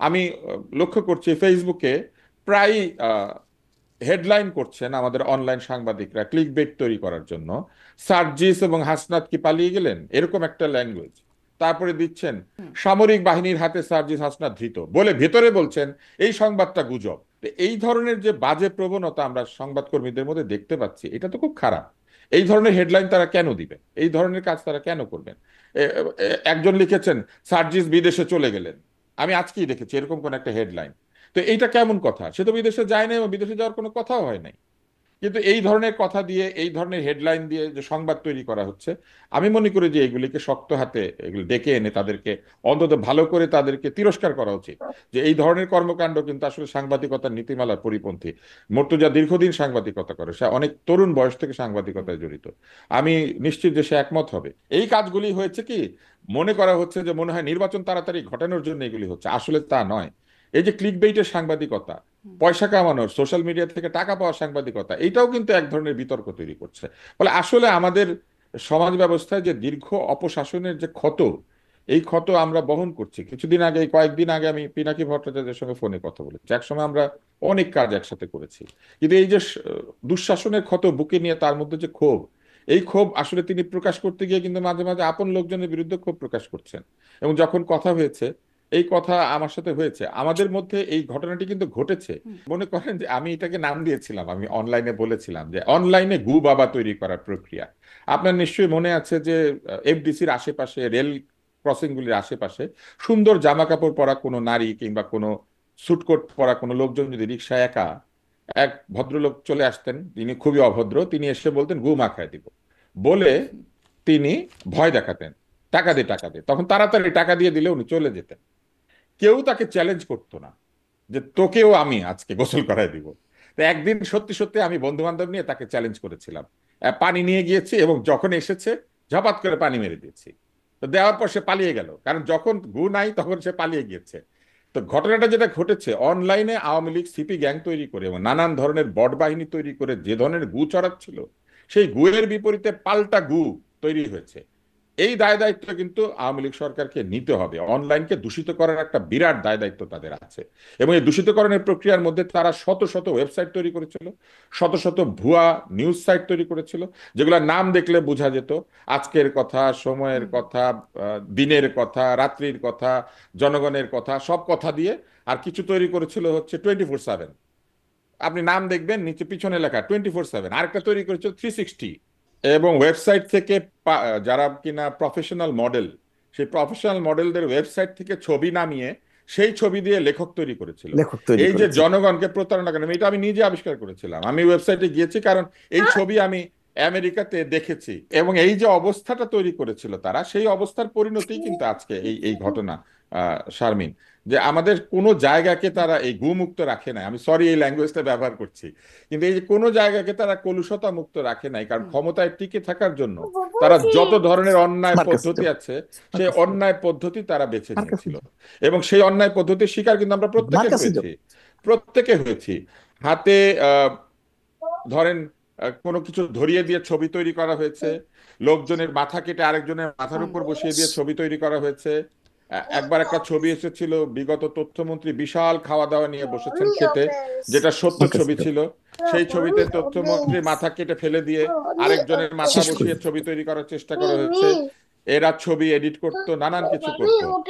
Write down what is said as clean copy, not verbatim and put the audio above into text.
আমি লক্ষ্য করছি ফেসবুকে প্রায় হেডলাইন করছেন আমাদের অনলাইন সাংবাদিকরা ক্লিক বেট তৈরি করার জন্য, সার্জিস এবং হাসনাত কি পালিয়ে গেলেন, এরকম একটা ল্যাঙ্গুয়েজ। তারপরে দিচ্ছেন সামরিক বাহিনীর হাতে সার্জিস হাসনাত ধৃত বলে ভেতরে বলছেন এই সংবাদটা গুজব। তো এই ধরনের যে বাজে প্রবণতা আমরা সংবাদকর্মীদের মধ্যে দেখতে পাচ্ছি, এটা তো খুব খারাপ। এই ধরনের হেডলাইন তারা কেন দিবেন? এই ধরনের কাজ তারা কেন করবেন? একজন লিখেছেন সার্জিস বিদেশে চলে গেলেন, আমি আজকেই দেখেছি এরকম কোন একটা হেডলাইন। তো এইটা কেমন কথা? সে তো বিদেশে যায় না এবং বিদেশে যাওয়ার কোনো কথাও হয় নাই। কিন্তু এই ধরনের কথা দিয়ে, এই ধরনের হেডলাইন দিয়ে যে সংবাদ তৈরি করা হচ্ছে, আমি মনে করি যে এগুলিকে শক্ত হাতে এগুলো ডেকে এনে তাদেরকে অন্তত ভালো করে তাদেরকে তিরস্কার করা উচিত। যে এই ধরনের কর্মকাণ্ড কিন্তু আসলে সাংবাদিকতার নীতিমালার পরিপন্থী। মর্তুজা দীর্ঘদিন সাংবাদিকতা করে, সে অনেক তরুণ বয়স থেকে সাংবাদিকতায় জড়িত। আমি নিশ্চিত যে সে একমত হবে। এই কাজগুলি হয়েছে কি, মনে করা হচ্ছে যে মনে হয় নির্বাচন তাড়াতাড়ি ঘটানোর জন্য এগুলি হচ্ছে, আসলে তা নয়। এই যে ক্লিক বেইটের সাংবাদিকতা, পয়সা কামানোর, সোশ্যাল মিডিয়া থেকে টাকা পাওয়ার সাংবাদিকতা, এটাও কিন্তু এক ধরনের বিতর্ক তৈরি করছে। ফলে আসলে আমাদের সমাজ ব্যবস্থায় যে দীর্ঘ অপশাসনের যে ক্ষত, এই ক্ষত আমরা বহন করছি। কিছুদিন আগে, কয়েকদিন আগে আমি পিনাকি ভট্টাচার্যের সঙ্গে ফোনে কথা বলেছি। একসময় আমরা অনেক কাজ একসাথে করেছি, কিন্তু এই যে দুঃশাসনের ক্ষত বুকে নিয়ে তার মধ্যে যে ক্ষোভ, এই ক্ষোভ আসলে তিনি প্রকাশ করতে গিয়ে কিন্তু মাঝে মাঝে আপন লোকজনের বিরুদ্ধে ক্ষোভ প্রকাশ করছেন। এবং যখন কথা হয়েছে, এই কথা আমার সাথে হয়েছে, আমাদের মধ্যে এই ঘটনাটি কিন্তু ঘটেছে। মনে করেন যে আমি এটাকে নাম দিয়েছিলাম, আমি অনলাইনে বলেছিলাম যে অনলাইনে গু বাবা তৈরি করার প্রক্রিয়া। আপনার নিশ্চয়ই মনে আছে যে এফডিসির আশেপাশে, রেল ক্রসিং গুলির আশেপাশে সুন্দর জামা কাপড় পরা কোনো নারী কিংবা কোনো স্যুটকোট পরা কোনো লোকজন যদি রিক্সায় একা, এক ভদ্রলোক চলে আসতেন, তিনি খুবই অভদ্র, তিনি এসে বলতেন গু মাখায় দিব বলে তিনি ভয় দেখাতেন, টাকা দে টাকা দে, তখন তাড়াতাড়ি টাকা দিয়ে দিলে উনি চলে যেতেন। কেউ তাকে চ্যালেঞ্জ করতো না যে তোকেও আমি আজকে গোসল করায় দিব। তো একদিন সত্যি সত্যি আমি বন্ধু বান্ধব নিয়ে তাকে চ্যালেঞ্জ করেছিলাম, পানি নিয়ে গিয়েছি এবং যখন এসেছে ঝপাত করে পানি মেরে দিয়েছি। তো দেওয়ার পর সে পালিয়ে গেল, কারণ যখন গু নাই তখন সে পালিয়ে গিয়েছে। তো ঘটনাটা যেটা ঘটেছে, অনলাইনে আওয়ামী লীগ সিপি গ্যাং তৈরি করে এবং নানান ধরনের বট বাহিনী তৈরি করে যে ধরনের গু চড়াচ্ছিল, সেই গুয়ের বিপরীতে পাল্টা গু তৈরি হয়েছে। এই দায় দায়িত্ব কিন্তু আওয়ামী লীগ সরকারকে নিতে হবে। অনলাইনকে দূষিত করার একটা বিরাট দায় দায়িত্ব তাদের আছে। এবং এই দূষিতকরণের প্রক্রিয়ার মধ্যে তারা শত শত ওয়েবসাইট তৈরি করেছিল, শত শত ভুয়া নিউজ সাইট তৈরি করেছিল, যেগুলোর নাম দেখলে বোঝা যেত আজকের কথা, সময়ের কথা, দিনের কথা, রাত্রির কথা, জনগণের কথা, সব কথা দিয়ে। আর কিছু তৈরি করেছিল হচ্ছে 24/7, আপনি নাম দেখবেন নিচে পিছনে লেখা 24/7। আরেকটা তৈরি করেছিল 360। এবং ওয়েবসাইট থেকে যারা কিনা প্রফেশনাল মডেল, সেই প্রফেশনাল মডেলদের ওয়েবসাইট থেকে ছবি নামিয়ে সেই ছবি দিয়ে লেখক তৈরি করেছিল। লেখক তৈরি এই যে করেছে। জনগণকে প্রতারণা করেন, এটা আমি নিজে আবিষ্কার করেছিলাম। আমি ওয়েবসাইটে গিয়েছি কারণ এই ছবি আমি আমেরিকাতে দেখেছি। এবং এই যে অবস্থাটা তৈরি করেছিল তারা, সেই অবস্থার পরিণতি কিন্তু আজকে এই এই ঘটনা। শারমিন, যে আমাদের কোনো জায়গাকে তারা এই গুমুক্ত রাখে নাই, আমি সরি এই ল্যাঙ্গুয়েজটা ব্যবহার করছি, কিন্তু এই যে কোনো জায়গাকে তারা কলুষতা মুক্ত রাখে নাই, কারণ ক্ষমতায় টিকে থাকার জন্য তারা যত ধরনের অন্যায় মার্কাস পদ্ধতি আছে, সেই মার্কাস অন্যায় পদ্ধতি তারা বেছে মার্কাস নিয়েছিল। এবং সেই অন্যায় পদ্ধতির শিকার কিন্তু আমরা প্রত্যেকে মার্কাস হয়েছি, প্রত্যেকে হয়েছি। হাতে ধরেন কোনো কিছু ধরিয়ে দিয়ে ছবি তৈরি করা হয়েছে, লোকজনের মাথা কেটে আরেকজনের মাথার উপর বসিয়ে দিয়ে ছবি তৈরি করা হয়েছে। একবার একটা ছবি এসেছিল, বিগত তথ্যমন্ত্রী বিশাল খাওয়া দাওয়া নিয়ে বসেছেন খেতে, যেটা সত্য মার্কাস ছবি ছিল। সেই ছবিতে তথ্যমন্ত্রী মাথা কেটে ফেলে দিয়ে আরেকজনের মাথা শেষ করি। বসিয়ে ছবি তৈরি করার চেষ্টা করা হয়েছে। এরা ছবি এডিট করতো, নানান কিছু করতো।